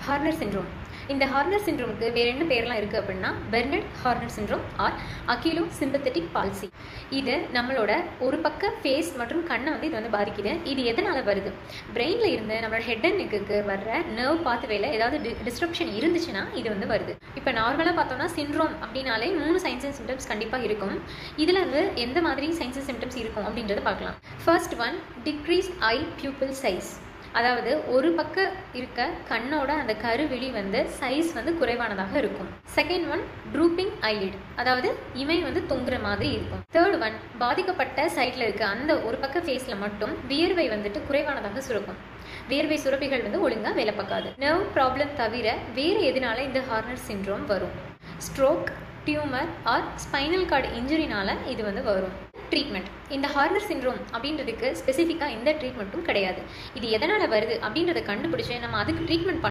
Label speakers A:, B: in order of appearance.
A: ஹார்னர் syndrome. இந்த ஹார்னர் சிண்ட்ரோமுக்கு வேறு என்ன பேர்லாம் இருக்குது அப்படின்னா பெர்னட் ஹார்னர் சிண்ட்ரோம் ஆர் அகிலோ சிம்பத்தட்டிக் பால்சி. இது நம்மளோட ஒரு பக்க ஃபேஸ் மற்றும் கண்ணை வந்து இது வந்து பாதிக்குது. இது எதனால் வருது? பிரெயினில் இருந்து நம்மளோட ஹெட் அண்ட் நெக்குக்கு வர்ற நர்வ் பாத்வேல ஏதாவது டிஸ்ட்ரப்ஷன் இருந்துச்சுன்னா இது வந்து வருது. இப்போ நார்மலாக பார்த்தோம்னா சிண்ட்ரோம் அப்படின்னாலே 3 சைன்ஸ் அண்ட் சிம்டம்ஸ் கண்டிப்பாக இருக்கும். இதில் வந்து எந்த மாதிரி சைன்ஸ் அண்ட் சிம்டம்ஸ் இருக்கும் அப்படின்றத பார்க்கலாம். ஃபர்ஸ்ட் ஒன், டிக்ரீஸ் ஐ பியூப்பிள் சைஸ். அதாவது ஒரு பக்கம் இருக்க கண்ணோட அந்த கருவிழி வந்து சைஸ் வந்து குறைவானதாக இருக்கும். செகண்ட் ஒன், ட்ரூப்பிங் ஐலிட், அதாவது இமை வந்து தொங்குற மாதிரி இருக்கும். தேர்ட் ஒன், பாதிக்கப்பட்ட சைட்ல இருக்க அந்த ஒரு பக்க ஃபேஸ்ல மட்டும் வியர்வை வந்துட்டு குறைவானதாக சுரக்கும். வியர்வை சுரப்பிகள் வந்து ஒழுங்கா வேலை பார்க்காது. நர்வ் ப்ராப்ளம் தவிர வேறு எதனால இந்த ஹார்னர் சிண்ட்ரோம் வரும்? Stroke, tumour or spinal cord இன்ஜுரினால இது வந்து வரும். ட்ரீட்மெண்ட். இந்த ஹார்னர் சிண்ட்ரோம் அப்படின்றதுக்கு ஸ்பெசிஃபிக்காக எந்த ட்ரீட்மெண்ட்டும் கிடையாது. இது எதனால் வருது அப்படின்றத கண்டுபிடிச்சு நம்ம அதுக்கு ட்ரீட்மெண்ட்